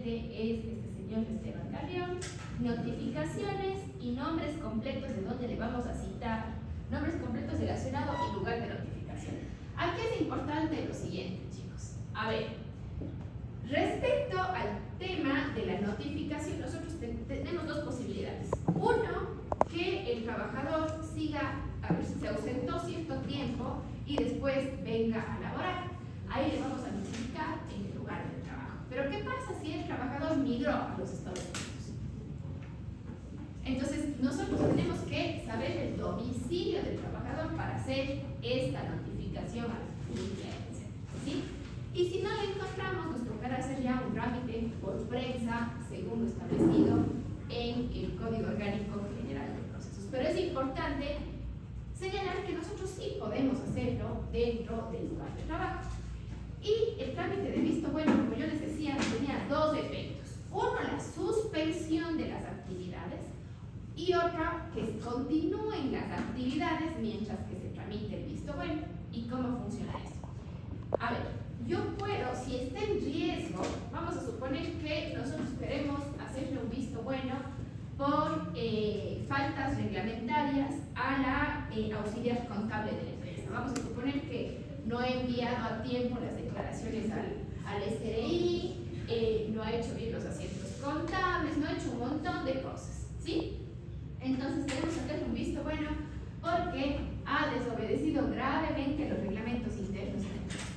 cliente es este señor Esteban Carrión, notificaciones y nombres completos de donde le vamos a citar, nombres completos del accionado y lugar de notificación. Aquí es importante lo siguiente, chicos. A ver, respecto al tema de la notificación, nosotros tenemos dos posibilidades. Uno, que el trabajador siga, a ver, se ausentó cierto tiempo y después venga a laborar. Ahí le vamos a notificar en el lugar del trabajo. Pero ¿qué pasa si el trabajador migró a los Estados Unidos? Entonces, nosotros tenemos que saber el domicilio del trabajador para hacer esta notificación al cliente, ¿sí? Y si no lo encontramos, nos tocará hacer ya un trámite por prensa, según lo establecido en el Código Orgánico General de Procesos. Pero es importante señalar que nosotros sí podemos hacerlo dentro del lugar de trabajo. Y el trámite de visto bueno, como yo les decía, tenía dos efectos. Uno, la suspensión de las actividades, y otra, que continúen las actividades mientras que se tramite el visto bueno. ¿Y cómo funciona esto? A ver, yo puedo, si está en riesgo, vamos a suponer que nosotros queremos hacerle un visto bueno por faltas reglamentarias a la auxiliar contable de la empresa. Vamos a suponer que no he enviado a tiempo las declaraciones al SRI, no ha hecho bien los asientos contables, no ha hecho un montón de cosas, ¿sí? Entonces queremos hacerle un visto bueno porque ha desobedecido gravemente los reglamentos internos de la empresa.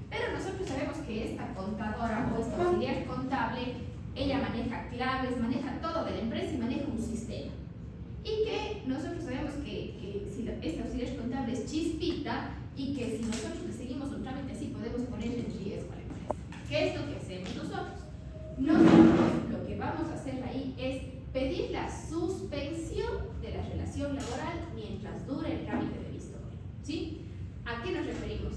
Pero nosotros sabemos que esta contadora o esta auxiliar contable, ella maneja claves, maneja todo de la empresa y maneja un sistema. Y que nosotros sabemos que si esta auxiliar contable es chispita y que si nosotros le seguimos un trámite así podemos poner en riesgo a la empresa. ¿Qué es lo que hacemos nosotros? Nosotros lo que vamos a hacer ahí es pedir la suspensión de la relación laboral mientras dure el trámite de visto bueno, ¿sí? ¿A qué nos referimos?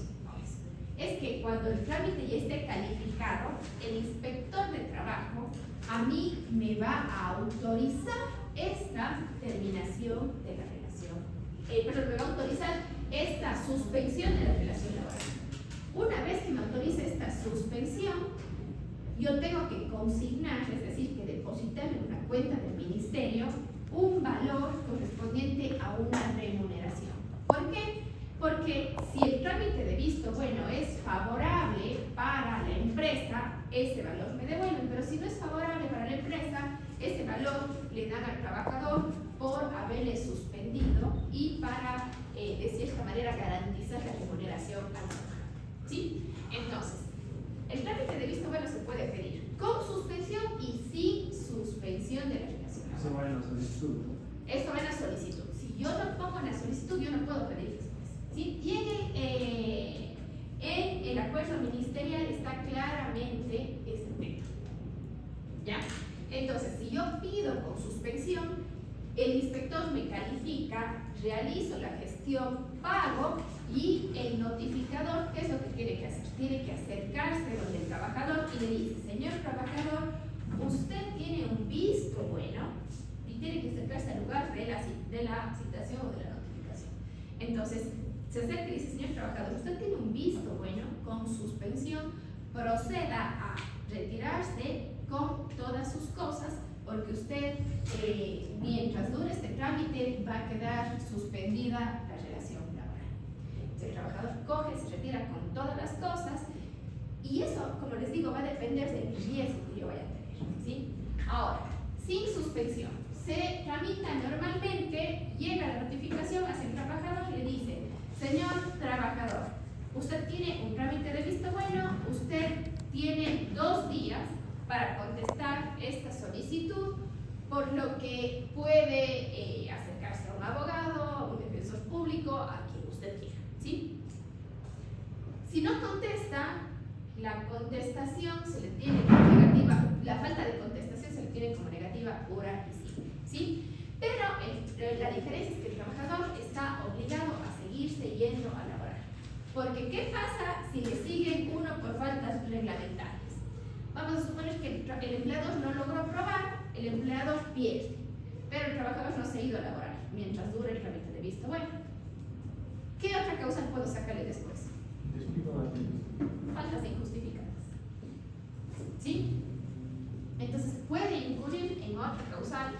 Es que cuando el trámite ya esté calificado, el inspector de trabajo a mí me va a autorizar esta terminación de la relación, me va a autorizar esta suspensión de la relación laboral. Una vez que me autoriza esta suspensión, yo tengo que consignar, es decir, que depositar en una cuenta del ministerio un valor correspondiente a una remuneración. ¿Por qué? Porque si el trámite de visto bueno es favorable para la empresa, ese valor me devuelven, pero si no es favorable para la empresa, ese valor le dan al trabajador por haberle suspendido y para, de cierta manera, garantizar la remuneración al trabajador, ¿sí? Entonces, el trámite de visto bueno se puede pedir con suspensión y sin suspensión de la relación. Eso va en la solicitud, ¿no? Eso va en la solicitud. Si yo no pongo en la solicitud, yo no puedo pedir después, ¿sí? Y en el acuerdo ministerial está claramente este tema, ¿ya? Entonces, si yo pido con suspensión, el inspector me califica, realizo la gestión, pago y el notificador, ¿qué es lo que tiene que hacer? Tiene que acercarse donde el trabajador y le dice: señor trabajador, usted tiene un visto bueno, y tiene que acercarse al lugar de la citación o de la notificación. Entonces, se acerca y dice: señor trabajador, usted tiene un visto bueno con suspensión, proceda a retirarse con todas sus cosas, porque usted, mientras dure este trámite, va a quedar suspendida la relación laboral. El trabajador coge, se retira con todas las cosas, y eso, como les digo, va a depender del riesgo que yo vaya a tener, ¿sí? Ahora, sin suspensión, se tramita normalmente, llega la notificación hacia el trabajador y le dice: señor trabajador, usted tiene un trámite de visto bueno, usted tiene 2 días para contestar esta solicitud, por lo que puede acercarse a un abogado, a un defensor público, a quien usted quiera, ¿sí? Si no contesta, la contestación se le tiene como negativa, la falta de contestación se le tiene como negativa pura y simple, ¿sí? Pero la diferencia es que el trabajador está obligado a seguirse yendo a laborar. Porque ¿qué pasa si le siguen uno por faltas reglamentarias? Vamos a suponer que el empleador no logró probar, el empleador pierde, pero el trabajador no se ha ido a laborar mientras dure el trámite de visto bueno. ¿Qué otra causa puedo sacarle después? Despido a ti. Faltas injustificadas, ¿sí? causal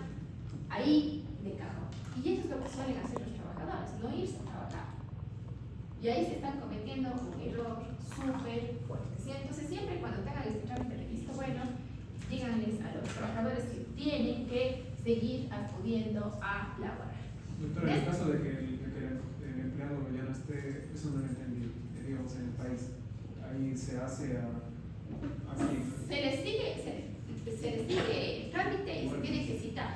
ahí de cajón. Y eso es lo que suelen hacer los trabajadores, no irse a trabajar. Y ahí se están cometiendo un error súper fuerte, ¿sí? Entonces siempre cuando tengan este trámite de visto bueno, díganles a los trabajadores que tienen que seguir acudiendo a laborar. Doctora, en el caso de que el empleado ya no esté, eso no lo entendí, digamos, en el país, ahí se hace así. Se les sigue el trámite y se tiene que citar.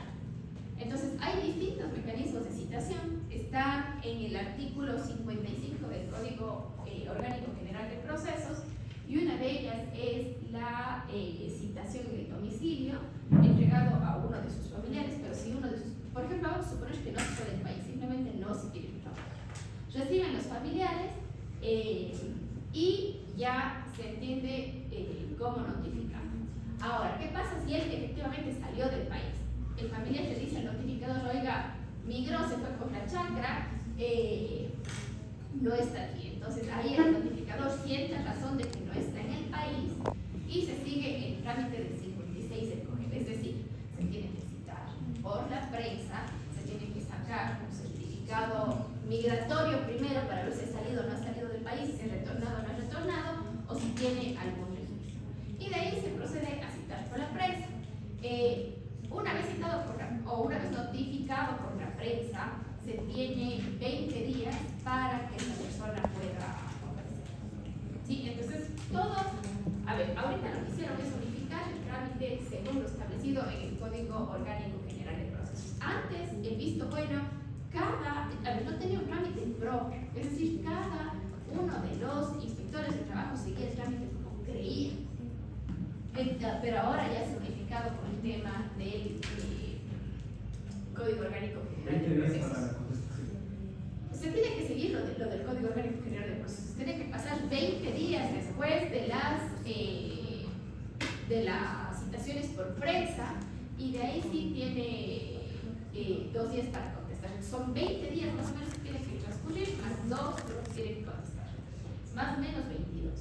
Entonces hay distintos mecanismos de citación. Está en el artículo 55 del Código Orgánico General de Procesos, y una de ellas es la citación en el domicilio entregado a uno de sus familiares, pero si uno de sus, por ejemplo, vamos a suponer que no se fue del país, simplemente no se quiere trabajar. Reciben los familiares y ya se entiende cómo notificar. Ahora, ¿qué pasa si él efectivamente salió del país? El familiar le dice al notificador, oiga, migró, se fue por la chacra, no está aquí. Entonces ahí el notificador sienta razón de que no está en el país y se sigue el trámite del 56 del COGEP. Es decir, se tiene que citar por la prensa, se tiene que sacar un certificado migratorio primero para ver si ha salido o no ha salido del país, si ha retornado o no ha retornado, o si tiene algún registro. Y de ahí se procede a citar por la prensa. Una vez citado o una vez notificado por la prensa, se tiene 20 días para que esa persona pueda comparecer. ¿Sí? Entonces, todo, a ver, ahorita lo que hicieron es unificar el trámite según lo establecido en el Código Orgánico General de Procesos. Antes, el visto bueno, no tenía un trámite propio, es decir, cada uno de los inspectores de trabajo seguía el trámite como creía. Pero ahora ya se ha unificado con el tema del Código Orgánico General de Procesos. Se tiene que seguir lo del Código Orgánico General de Procesos. Tiene que pasar 20 días después de las citaciones por prensa, y de ahí sí tiene 2 días para contestar. Son 20 días más o menos que tiene que transcurrir, más 2 que tiene que contestar. Más o menos 22.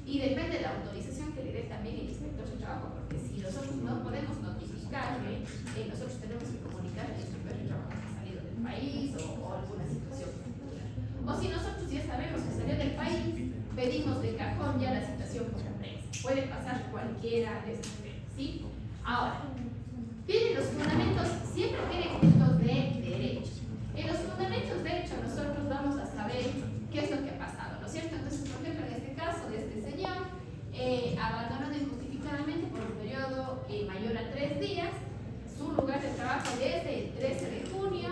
Y depende de la autorización que le dé también el inspector de trabajo, porque si nosotros no podemos notificarle, nosotros tenemos que comunicarle al inspector de trabajo que ha salido del país o alguna situación particular. O si nosotros ya sabemos que salió del país, pedimos de cajón ya la citación por la prensa. Puede pasar cualquiera de estas veces, ¿sí? Ahora, tienen los fundamentos, siempre tienen puntos de derecho. En los fundamentos de derecho nosotros vamos a saber qué es lo que ha pasado, ¿no es cierto? Entonces, por ejemplo, en este caso de este señor, abandonado injustificadamente por un periodo mayor a 3 días, su lugar de trabajo desde el 13 de junio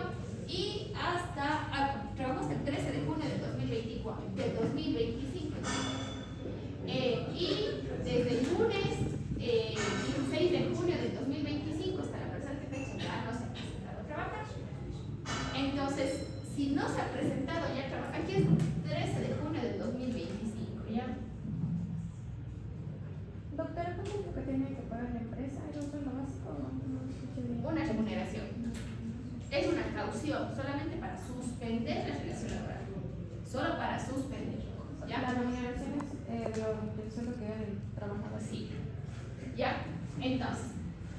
y trabajó hasta el 13 de junio del 2025. Y desde el lunes 16 de junio del 2025 hasta la presente fecha ya no se ha presentado a trabajar. Entonces, si no se ha presentado ya a trabajar, aquí es 13 de junio del 2025, ¿ya? Doctora, ¿cuánto es lo que tiene que pagar la empresa? ¿Es un sueldo básico o no escuché bien? Una remuneración. Es una caución solamente para suspender la relación laboral. Solo para suspender. ¿Ya? La remuneración es del sueldo que gana el trabajador. Sí. ¿Ya? Entonces,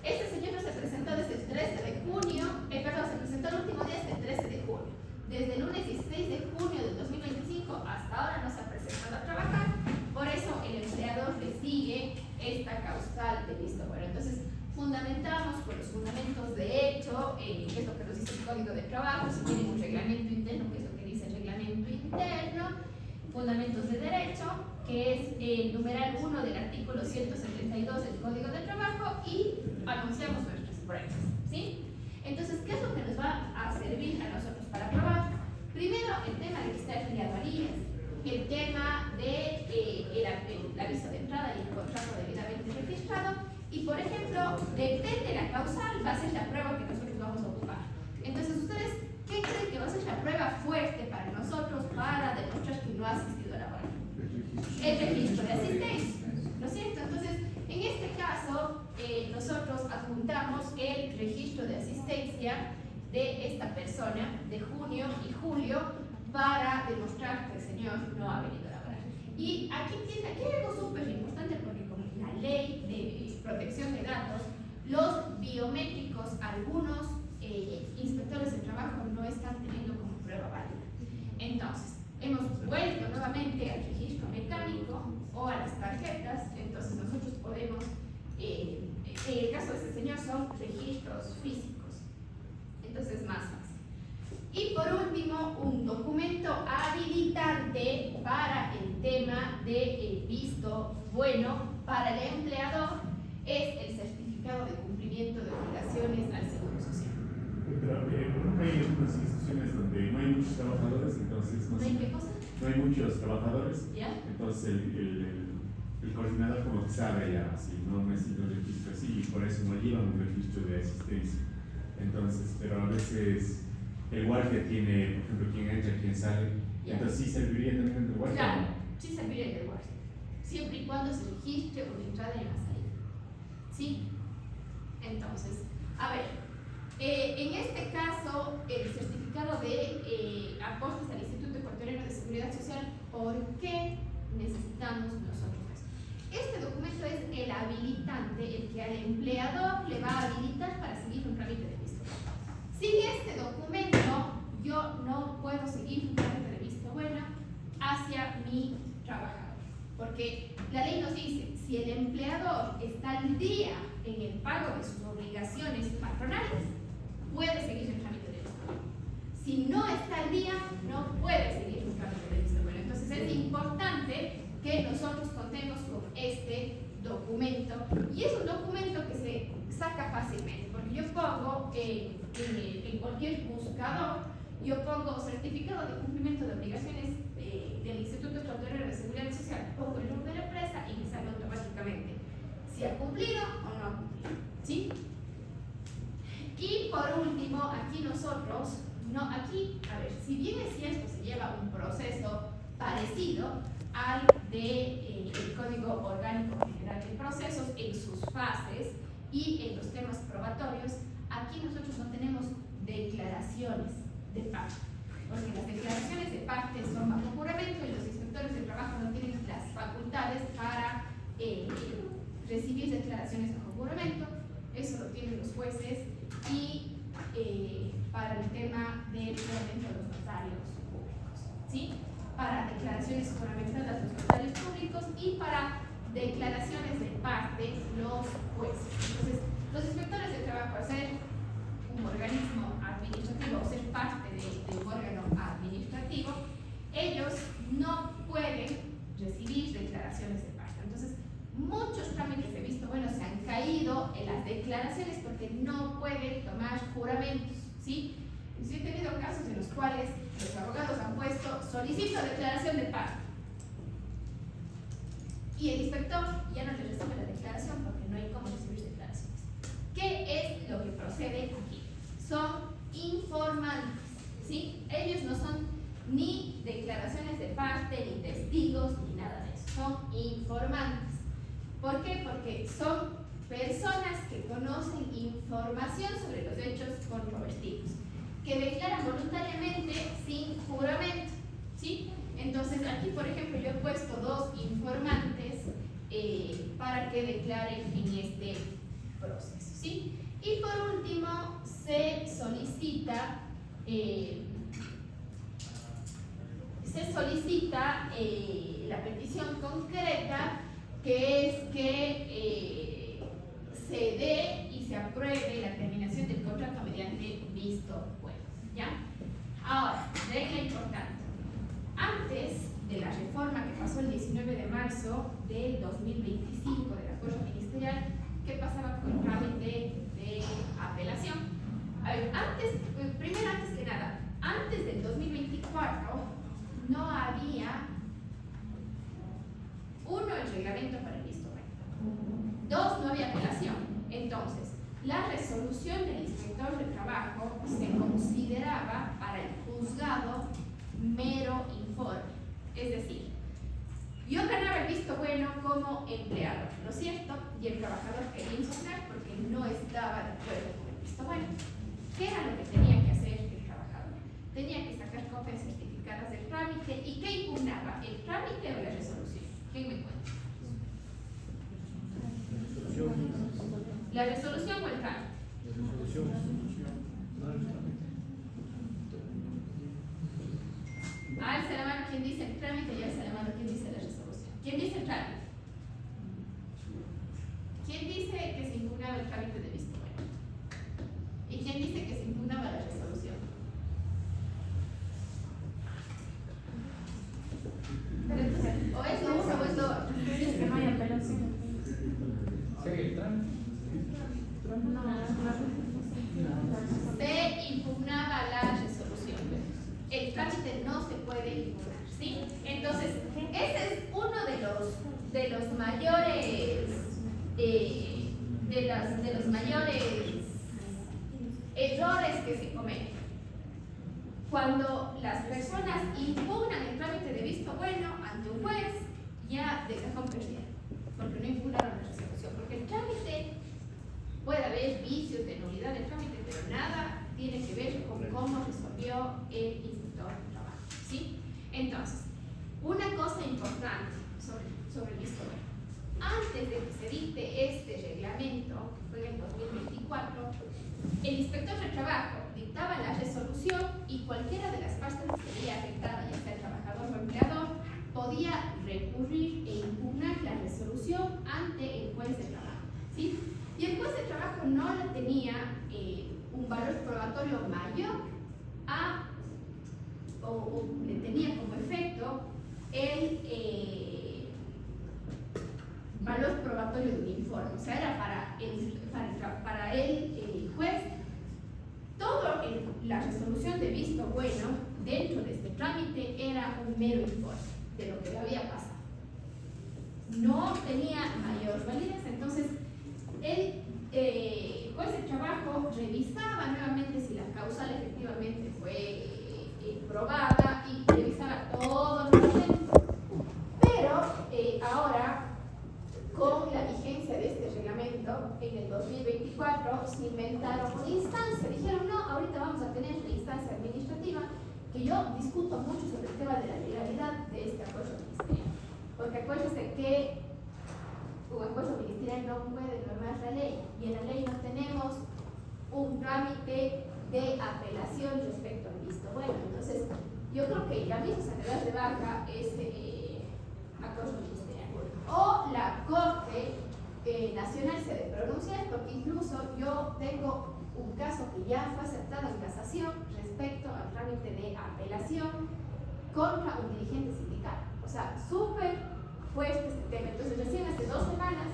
este señor no se presentó desde el 13 de junio, se presentó el último día desde el 13 de junio. Desde el lunes 16 de junio del 2025 hasta ahora no se ha presentado a trabajar, por eso el empleador le sigue esta causal de visto bueno. Entonces, fundamentamos con los fundamentos de hecho, que es lo que nos dice el Código de Trabajo, si tienen un reglamento interno, que es lo que dice el reglamento interno, fundamentos de derecho, que es el numeral 1 del artículo 172 del Código de Trabajo, y anunciamos nuestras pruebas, ¿sí? Entonces, ¿qué es lo que nos va a servir a nosotros para aprobar? Primero, el tema de registrar afiliadorías, el tema de el aviso de entrada y el contrato debidamente registrado, y por ejemplo, depende de la causal, va a ser la prueba que nosotros vamos a ocupar. Entonces, ¿ustedes qué creen que va a ser la prueba fuerte para nosotros para demostrar que no ha asistido a laborar? El registro de asistencia, ¿no es cierto? Entonces, en este caso, nosotros adjuntamos el registro de asistencia de esta persona de junio y julio para demostrar que el señor no ha venido a laborar. Y aquí hay algo súper importante, porque como la ley de protección de datos, los biométricos algunos inspectores de trabajo no están teniendo como prueba válida. Entonces, hemos vuelto nuevamente al registro mecánico o a las tarjetas. Entonces nosotros podemos, en el caso de este señor son registros físicos, entonces más fácil. Y por último, un documento habilitante para el tema de visto bueno para el empleador es el certificado de cumplimiento de obligaciones al Seguro Social. Pero hay algunas instituciones donde no hay muchos trabajadores, entonces ¿No hay qué cosa? no hay muchos trabajadores, ¿Ya? entonces el coordinador como que sabe ya si no necesita un registro así y por eso no lleva un registro de asistencia. Entonces, pero a veces el guardia tiene, por ejemplo, quién entra, quién sale, Ya. entonces sí serviría también el guardia. Claro, sí serviría el de guardia, siempre y cuando se registre una entrada y una salida. ¿Sí? Entonces, a ver, en este caso, el certificado de aportes al Instituto Ecuatoriano de Seguridad Social, ¿por qué necesitamos nosotros esto? Este documento es el habilitante, el que al empleador le va a habilitar para seguir un trámite de visto. Sin este documento, yo no puedo seguir un trámite de visto bueno hacia mi trabajador. Porque la ley nos dice, si el empleador está al día en el pago de sus obligaciones patronales, puede seguir el trámite de visto bueno. Si no está al día, no puede seguir un trámite de visto bueno. Entonces es importante que nosotros contemos con este documento, y es un documento que se saca fácilmente, porque yo pongo en cualquier buscador, yo pongo certificado de cumplimiento de obligaciones del Instituto Ecuatoriano de Seguridad Social, pongo el nombre de la empresa y me sale automáticamente si ha cumplido o no ha cumplido, ¿sí? Y por último, aquí nosotros, a ver, si bien es cierto, se lleva un proceso parecido al del Código Orgánico General de Procesos en sus fases y en los temas probatorios, aquí nosotros no tenemos declaraciones de parte, porque las declaraciones de parte son bajo juramento y los inspectores de trabajo no tienen las facultades para recibir declaraciones bajo juramento. Eso lo tienen los jueces, y para el tema del juramento de los notarios públicos, ¿sí? Para declaraciones juramentadas los notarios públicos y para declaraciones de parte los jueces. Entonces, los inspectores de trabajo, al ser un organismo administrativo o ser parte de un órgano administrativo, ellos no pueden recibir declaraciones de parte. Entonces, muchos trámites de visto bueno se han caído en las declaraciones porque no pueden tomar juramentos, ¿sí? Yo he tenido casos en los cuales los abogados han puesto solicito declaración de parte y el inspector ya no le recibe la declaración porque no hay cómo recibir declaraciones. ¿Qué es lo que procede aquí? Son informantes, ¿sí? Ellos no son ni declaraciones de parte, ni testigos, ni nada de eso. Son informantes. ¿Por qué? Porque son personas que conocen información sobre los hechos controvertidos, que declaran voluntariamente sin juramento, ¿sí? Entonces aquí, por ejemplo, yo he puesto 2 informantes para que declaren en este proceso, ¿sí? Y por último, se solicita la petición concreta, que es que se dé y se apruebe la terminación del contrato mediante visto bueno, ¿ya? Ahora, regla importante. Antes de la reforma que pasó el 19 de marzo del 2025 del acuerdo ministerial, ¿qué pasaba con el trámite de apelación? A ver, antes que nada, antes del 2024 no había, 1, el reglamento para el visto bueno; 2, no había apelación. Entonces, la resolución del inspector de trabajo se consideraba para el juzgado mero informe. Es decir, yo ganaba el visto bueno como empleado, ¿no es cierto? Y el trabajador quería impugnar porque no estaba de acuerdo con el visto bueno. ¿Qué era lo que tenía que hacer el trabajador? Tenía que sacar copias certificadas del trámite. ¿Y qué impugnaba? ¿El trámite o la resolución? ¿Quién me cuenta? La resolución o el trámite. Alza la mano quien dice el trámite y alza la mano quien dice la resolución. ¿Quién dice el trámite? ¿Quién dice que se impugnaba el trámite de visto bueno? ¿Y quién dice que se impugnaba la resolución? Pero entonces, o es lo uno o es lo otro. Es que no hay apelación. Se impugnaba la resolución. El trámite no se puede impugnar, ¿sí? Entonces, ese es uno de los mayores de los mayores errores que se cometen. Cuando las personas impugnan el trámite de visto bueno ante un juez, ya de cajón perdieron, porque no impugnaron la resolución, porque el trámite puede haber vicios de nulidad del trámite, pero nada tiene que ver con cómo resolvió el inspector de trabajo, ¿sí? Entonces, una cosa importante sobre el visto bueno. Antes de que se dicte este reglamento, que fue en el 2024, el inspector de trabajo dictaba la resolución y cualquiera de las partes que se veía afectada, ya sea el trabajador o empleador, podía recurrir e impugnar la resolución ante el juez de trabajo, ¿sí? Y el juez de trabajo no le tenía un valor probatorio mayor o le tenía como efecto el valor probatorio de un informe. O sea, era para el juez la resolución de visto bueno dentro de este trámite era un mero informe de lo que le había pasado. No tenía mayor validez, entonces el juez de trabajo revisaba nuevamente si la causal efectivamente fue probada y revisaba todos los elementos. Pero ahora, con la vigencia de este reglamento, en el 2024 se inventaron una instancia. Dijeron, no, ahorita vamos a tener la instancia administrativa, que yo discuto mucho sobre el tema de la legalidad de este acuerdo ministerial. Porque acuérdense que un acuerdo ministerial no puede normar la ley, y en la ley no tenemos un trámite de apelación respecto al visto bueno. Entonces, yo creo que ya mismo se le da de baja ese acuerdo ministerial. O la Corte Nacional se debe pronunciar, porque incluso yo tengo un caso que ya fue aceptado en casación respecto al trámite de apelación contra un dirigente sindical. O sea, súper fuerte este tema. Entonces, recién hace 2 semanas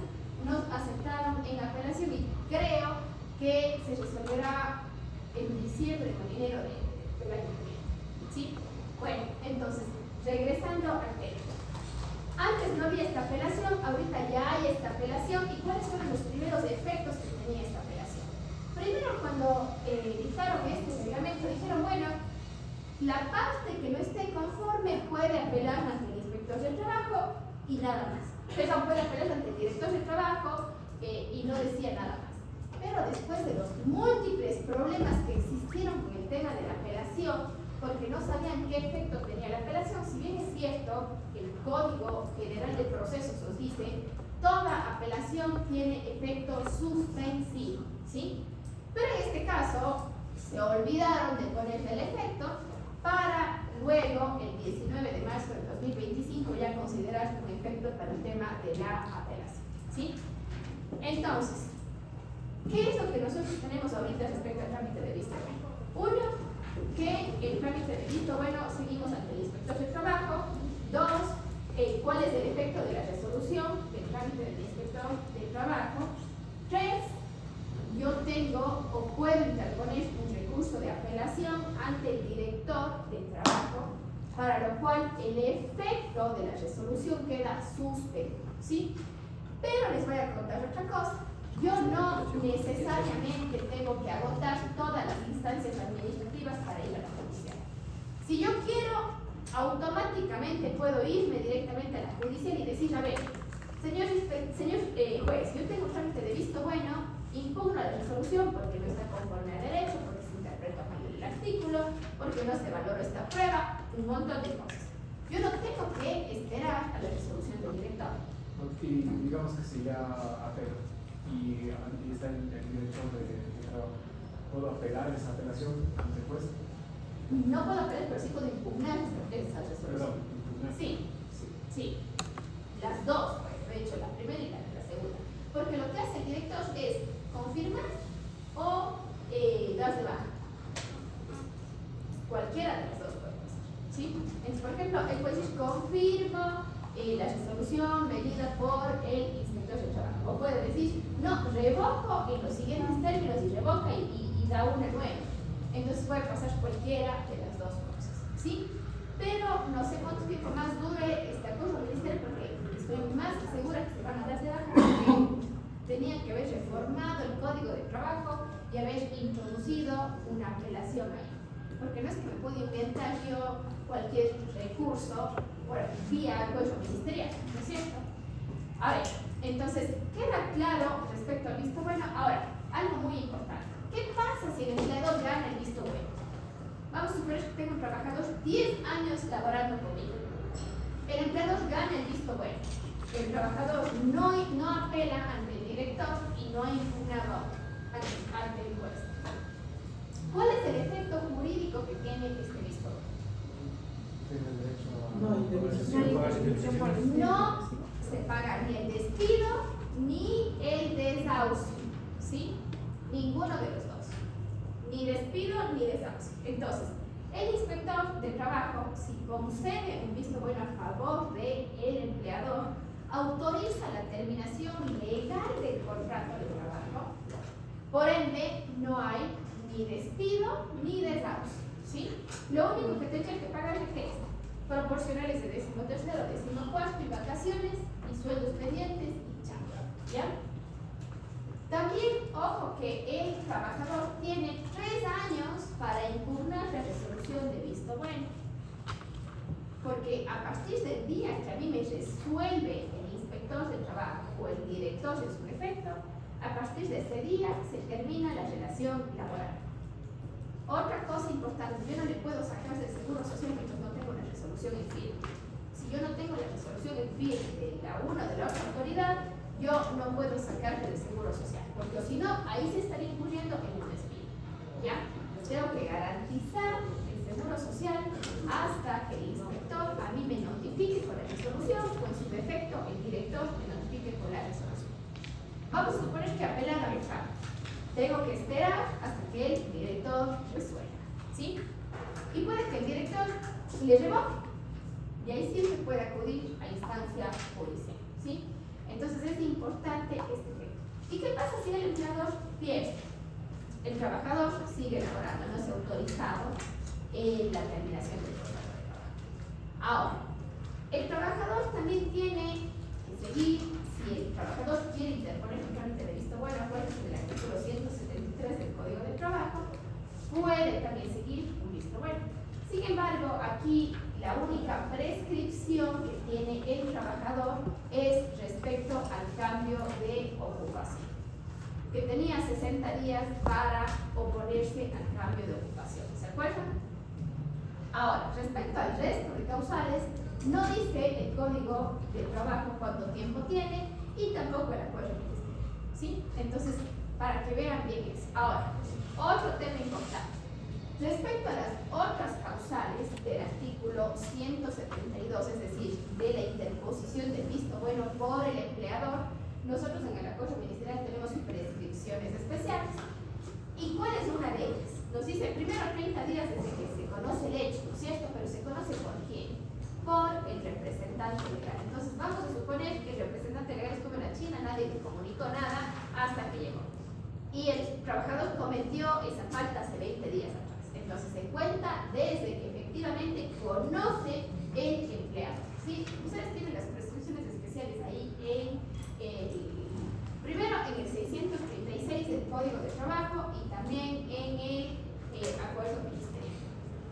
nos aceptaron en apelación y creo que se resolverá en diciembre o en enero del año que viene. ¿Sí? Bueno, entonces, regresando al tema. Antes no había esta apelación, ahorita ya hay esta apelación. ¿Y cuáles fueron los primeros efectos que tenía esta apelación? Primero, cuando dictaron este reglamento, dijeron, bueno, la parte que no esté conforme puede apelar ante el inspector del trabajo y nada más. Pero puede apelar ante el director del trabajo y no decía nada más. Pero después de los múltiples problemas que existieron con el tema de la apelación, porque no sabían qué efecto tenía la apelación, si bien es cierto que el Código General de Procesos nos dice, toda apelación tiene efecto suspensivo, ¿sí? Pero en este caso, se olvidaron de ponerle el efecto para luego, el 19 de marzo del 2025, ya considerar un efecto para el tema de la apelación, ¿sí? Entonces, ¿qué es lo que nosotros tenemos ahorita respecto al trámite de visto bueno? Uno, que el trámite de visto bueno seguimos ante el inspector de trabajo. 2, cuál es el efecto de la resolución del trámite del inspector de trabajo. 3, yo tengo o puedo interponer un recurso de apelación ante el director del trabajo, para lo cual el efecto de la resolución queda suspendido, ¿sí? Pero les voy a contar otra cosa. Yo no necesariamente tengo que agotar todas las instancias administrativas para ir a la judicial. Si yo quiero, automáticamente puedo irme directamente a la judicial y decir, a ver, señor juez, yo tengo un trámite de visto bueno, impugno la resolución porque no está conforme a derecho, porque se interpreta mal el artículo, porque no se valora esta prueba, un montón de cosas. Yo no tengo que esperar a la resolución del director. Y digamos que si ya apelo. y está el derecho de trabajo. ¿Puedo apelar esa apelación ante el juez? No puedo apelar, pero sí puedo impugnar esa resolución. Perdón, impugnar. Sí, sí. Las dos, pues, de hecho, la primera y la segunda. Porque lo que hace el director es confirmar o dar de baja. Cualquiera de las dos puede pasar. ¿Sí? Entonces, por ejemplo, él puede decir confirmo la resolución venida por el inspector de trabajo. O puede decir, no, revoco en los siguientes términos y revoca y da una nueva. Entonces puede pasar cualquiera de las dos cosas. ¿Sí? Pero no sé cuánto tiempo más dure este acuerdo ministerial porque estoy más segura que se van a dar de baja porque tenían que haber reformado el código de trabajo y haber introducido una apelación ahí. Porque no es que me puedo inventar yo cualquier recurso por vía acuerdo ministerial, ¿no es cierto? A ver, entonces, queda claro respecto al visto bueno. Ahora, algo muy importante. ¿Qué pasa si el empleador gana el visto bueno? Vamos a suponer que tengo un trabajador 10 años laborando conmigo. El empleador gana el visto bueno. El trabajador no apela ante el director y no ha impugnado ante el juez. ¿Cuál es el efecto jurídico que tiene este visto bueno? Tiene el derecho a No se paga ni el despido ni el desahucio, ¿sí? Ninguno de los dos. Ni despido ni desahucio. Entonces, el inspector de trabajo, si concede un visto bueno a favor del empleador, autoriza la terminación legal del contrato de trabajo. Por ende, no hay ni despido ni desahucio, ¿sí? Lo único que tendría que pagar es proporcionales de 13º, 14º y vacaciones y sueldos pendientes y chao, ¿ya? También, ojo que el trabajador tiene 3 años para impugnar la resolución de visto bueno. Porque a partir del día que a mí me resuelve el inspector de trabajo o el director de su efecto, a partir de ese día se termina la relación laboral. Otra cosa importante, yo no le puedo sacar del seguro social mientras no tengo la resolución en firme. Si yo no tengo la resolución en firme de la una o de la otra autoridad, yo no puedo sacarle del seguro social, porque si no, ahí se estaría incurriendo en un despido. ¿Ya? Tengo que garantizar el seguro social hasta que el inspector a mí me notifique con la resolución, o en su defecto, el director me notifique con la resolución. Vamos a suponer que apelan a mi pago. Tengo que esperar hasta que el director resuelva, ¿sí? Y puede que el director le revoque. Y ahí sí se puede acudir a instancia judicial, ¿sí? Entonces es importante este efecto. ¿Y qué pasa si el empleador pierde? El trabajador sigue laborando, no es autorizado en la terminación del contrato de trabajo. Ahora, el trabajador también tiene que seguir, si el trabajador quiere interponer un trámite de visto bueno, acuérdense del artículo 173 del Código de Trabajo, puede también seguir un visto bueno. Sin embargo, aquí la única prescripción que tiene el trabajador es respecto al cambio de ocupación, que tenía 60 días para oponerse al cambio de ocupación. ¿Se acuerdan? Ahora, respecto al resto de causales, no dice el Código de Trabajo cuánto tiempo tiene y tampoco el acuerdo ministerial, ¿sí? Entonces, para que vean bien eso. Ahora, otro tema importante. Respecto a las otras causales del artículo 172, es decir, de la interposición del visto bueno por el empleador, nosotros en el acuerdo ministerial tenemos prescripciones especiales. ¿Y cuál es una de ellas? Nos dice primero 30 días desde que se conoce el hecho, ¿no es cierto? Pero se conoce por quién, por el representante legal. Entonces vamos a suponer que el representante legal estuvo en la China, nadie le comunicó nada hasta que llegó. Y el trabajador cometió esa falta hace 20 días atrás. Entonces se cuenta desde que efectivamente conoce el empleado, ¿sí? Ustedes tienen las prescripciones especiales ahí primero en el 636 del Código de Trabajo y también en el acuerdo ministerial.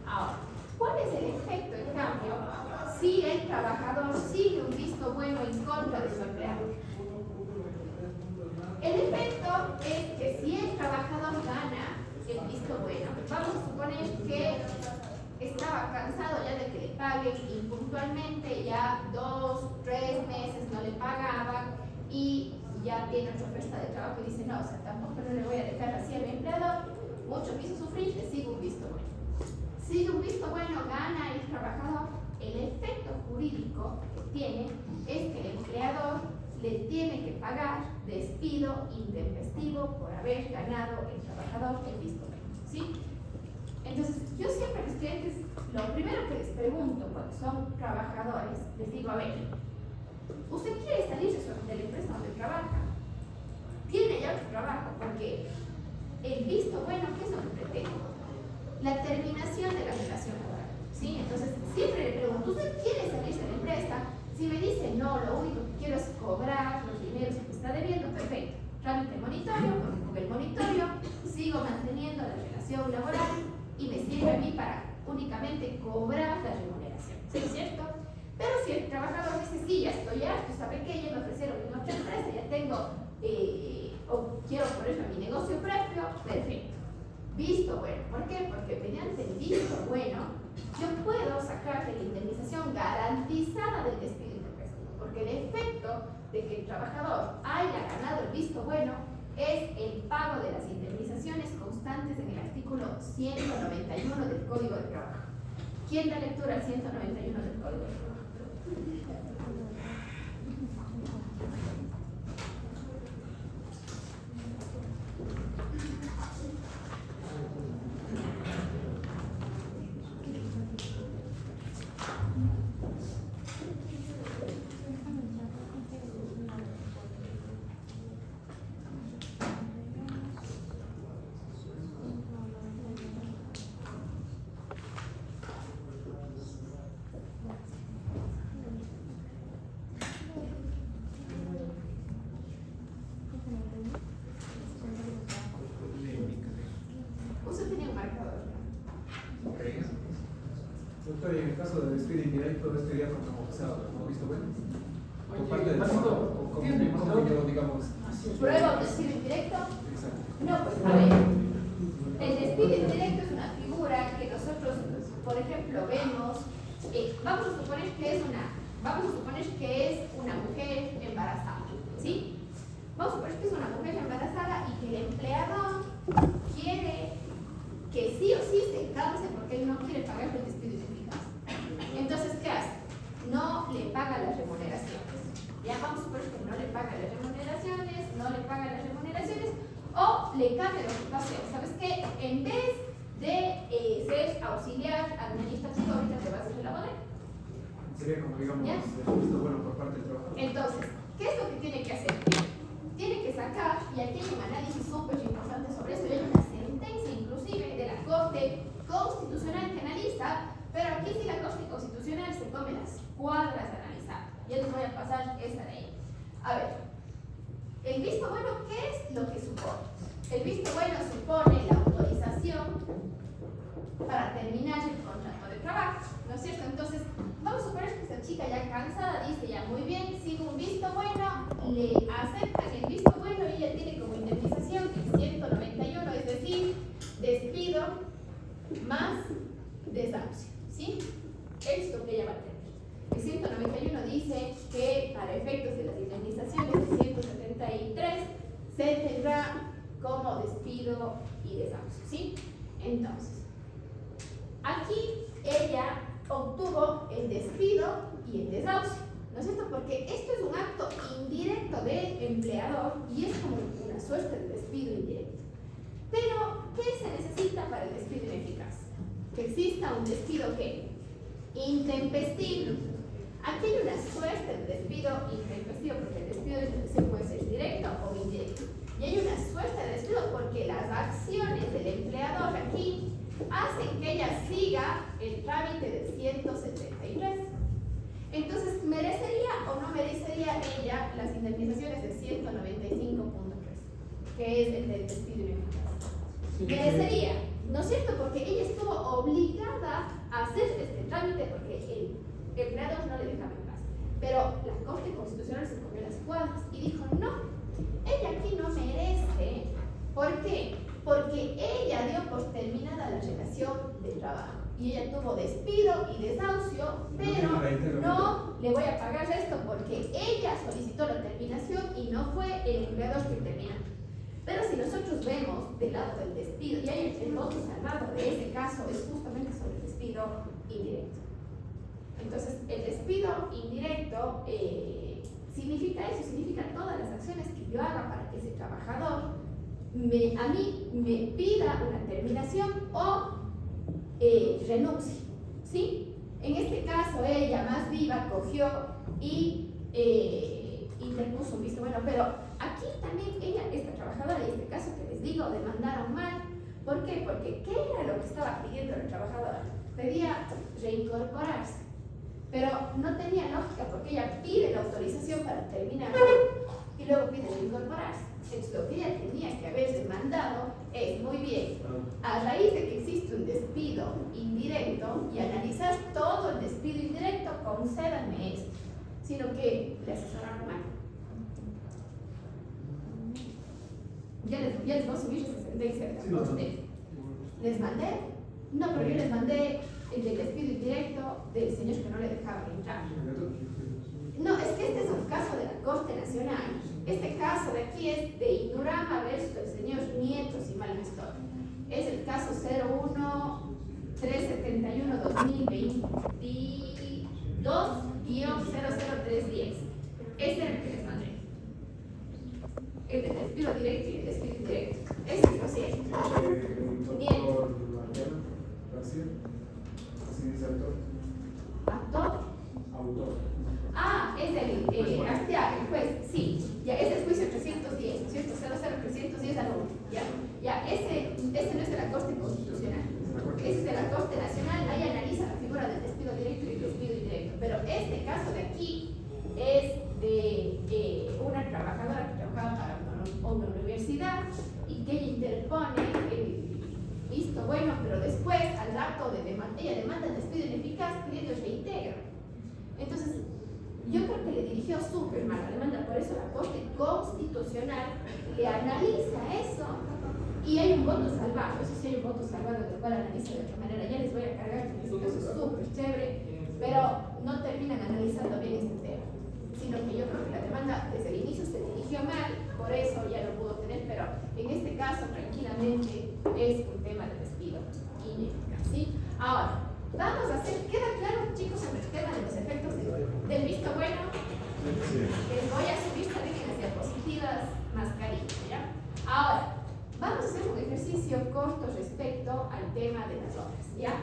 Ahora, ¿cuál es el efecto, en cambio, si el trabajador sigue un visto bueno en contra de su empleado? El efecto es que si el trabajador gana el visto bueno, vamos a suponer que estaba cansado ya de que le paguen impuntualmente, ya 2, 3 meses no le pagaban y ya tiene otra oferta de trabajo y dice, no, o sea, tampoco no le voy a dejar así a mi empleador, mucho me hizo sufrir, le sigo un visto bueno. Sigue un visto bueno, gana el trabajador. El efecto jurídico que tiene es que el empleador le tiene que pagar despido intempestivo por haber ganado el trabajador el visto bueno, ¿sí? Entonces, yo siempre a los clientes, lo primero que les pregunto cuando son trabajadores, les digo, a ver, ¿usted quiere salir de la empresa donde trabaja? ¿Tiene ya otro trabajo? Porque el visto bueno, ¿qué es lo que pretende? La terminación de la relación laboral, ¿sí? Entonces, siempre le pregunto, ¿usted quiere salirse de la empresa? Si me dice, no, lo único que quiero es cobrar los dineros que me está debiendo, perfecto. Trámite monitorio, porque con el monitorio sigo manteniendo la relación laboral y me sirve a mí para únicamente cobrar la remuneración, ¿sí es cierto? Pero si el trabajador dice, sí, ya estoy harto, ¿sabe qué? Ya me ofrecieron en otra empresa, ya tengo, o quiero ponerme a mi negocio propio, perfecto. Visto bueno, ¿por qué? Porque mediante el visto bueno, yo puedo sacar de la indemnización garantizada del despido intempestivo, porque el efecto de que el trabajador haya ganado el visto bueno es el pago de las indemnizaciones constantes en el artículo 191 del Código de Trabajo. ¿Quién da lectura al 191 del Código de Trabajo? Doctor, y en el caso de despido indirecto, ¿este día como ¿no visto bueno? Por parte del Básico, trabajo, como yo, digamos. ¿Prueba un despido indirecto? Exacto. No, pues a ver, el despido indirecto es una figura que nosotros, por ejemplo, vemos, vamos a suponer que es una mujer embarazada, ¿sí? Vamos a suponer que es una mujer embarazada y que el empleador quiere que sí o sí se canse porque él no quiere pagar el despido ineficaz. Entonces, ¿qué hace? No le paga las remuneraciones. Ya vamos a suponer que no le paga las remuneraciones, o le cambia la ocupación. ¿Sabes qué? En vez de ser auxiliar administrativo, ahorita te vas a hacer la bodega. Sería como, digamos, ¿Ya? el visto bueno por parte del trabajador. Entonces, ¿qué es lo que tiene que hacer? Tiene que sacar, y aquí hay un análisis súper importante sobre eso, y hay una sentencia inclusive de la Corte Constitucional que analiza, pero aquí sí la Corte Constitucional se come las cuadras de analizar. Yo les voy a pasar esta de ahí. A ver, el visto bueno, ¿qué es lo que supone? El visto bueno supone la autorización para terminar el contrato de trabajo, ¿no es cierto? Entonces, vamos a suponer que esta chica ya cansada dice, ya muy bien, sigo un visto bueno, le aceptan el visto bueno y ella tiene como indemnización el 191, es decir, despido más desahucio, ¿sí? Es lo que ella va a tener. El 191 dice que para efectos de las indemnizaciones del 173 se tendrá como despido y desahucio, ¿sí? Entonces, aquí ella obtuvo el despido y el desahucio, ¿no es cierto? Porque esto es un acto indirecto del empleador y es como una suerte de despido indirecto. Pero, ¿qué se necesita para el despido ineficaz? Que exista un despido ¿qué? Intempestivo. Aquí hay una suerte de despido intempestivo porque el despido puede ser directo o indirecto. Y hay una suerte de despido porque las acciones del empleador aquí hacen que ella siga el trámite del 173. Entonces, ¿merecería o no merecería ella las indemnizaciones del 195.3, que es el del despido ineficaz? Sí, Merecería, ¿no es cierto? Porque ella estuvo obligada a hacer este trámite porque el empleador no le dejaba en paz. Pero la Corte Constitucional se comió las cuadras y dijo, no, ella aquí no merece. ¿Por qué? Porque ella dio por terminada la relación de trabajo. y ella tuvo despido y desahucio, pero no le voy a pagar esto porque ella solicitó la terminación y no fue el empleador que termina. Pero si nosotros vemos del lado del despido, y hay el voto salvado de ese caso es justamente sobre el despido indirecto. Entonces, el despido indirecto significa eso, significa todas las acciones que yo haga para que ese trabajador a mí me pida una terminación o renuncie, ¿sí? En este caso, ella más viva cogió y interpuso un visto bueno, pero aquí también ella, esta trabajadora, y este caso que les digo, demandaron mal. ¿Por qué? Porque ¿qué era lo que estaba pidiendo la trabajadora? Pedía reincorporarse, pero no tenía lógica porque ella pide la autorización para terminar y luego pide reincorporarse. Entonces, lo que ella tenía que haber demandado es, muy bien, a raíz de que existe un despido indirecto y analizar todo el despido indirecto, concédanme esto, sino que le asesoraron mal. Ya les voy a subir esa sentencia de la Corte. ¿Les mandé? No, pero yo les mandé el del despido indirecto del señor que no le dejaba entrar. No, es que este es un caso de la Corte Nacional. Este caso de aquí es de Indurama versus el señor Nieto, si mal no estoy. Es el caso 01-371-2022-00310. Este es el que les mandé. El del despido directo y el despido indirecto. Ese es lo cierto. Doctor García, así dice autor. ¿Actor? Autor. Ah, es el Arteaga, el juez, sí. Ya, ese es juicio 310, ¿no es cierto? 00310 al 1. Ya, ese no es de la Corte Constitucional. Ese es de la Corte Nacional, ahí analiza la figura del despido directo y el despido indirecto. Pero este caso de aquí es de una trabajadora que trabajaba para una universidad y que ella interpone el visto bueno, pero después, al rato de demanda, ella demanda el despido ineficaz pidiendo reintegro. Entonces, yo creo que le dirigió súper mal la demanda, por eso la Corte Constitucional le analiza eso y hay un voto salvado, eso sí hay un voto salvado del cual analiza de otra manera. Ya les voy a cargar, que este caso es súper chévere, pero no terminan analizando bien este tema, sino que yo creo que la demanda desde el inicio se dirigió mal, por eso ya lo pudo tener, pero en este caso tranquilamente es un tema de despido ineficaz, ¿sí? Ahora, vamos a hacer, ¿queda claro, chicos, sobre el tema de los efectos del visto bueno? Sí. Les voy a subir también en las diapositivas mascarilla, ¿ya? Ahora, vamos a hacer un ejercicio corto respecto al tema de las obras, ¿ya?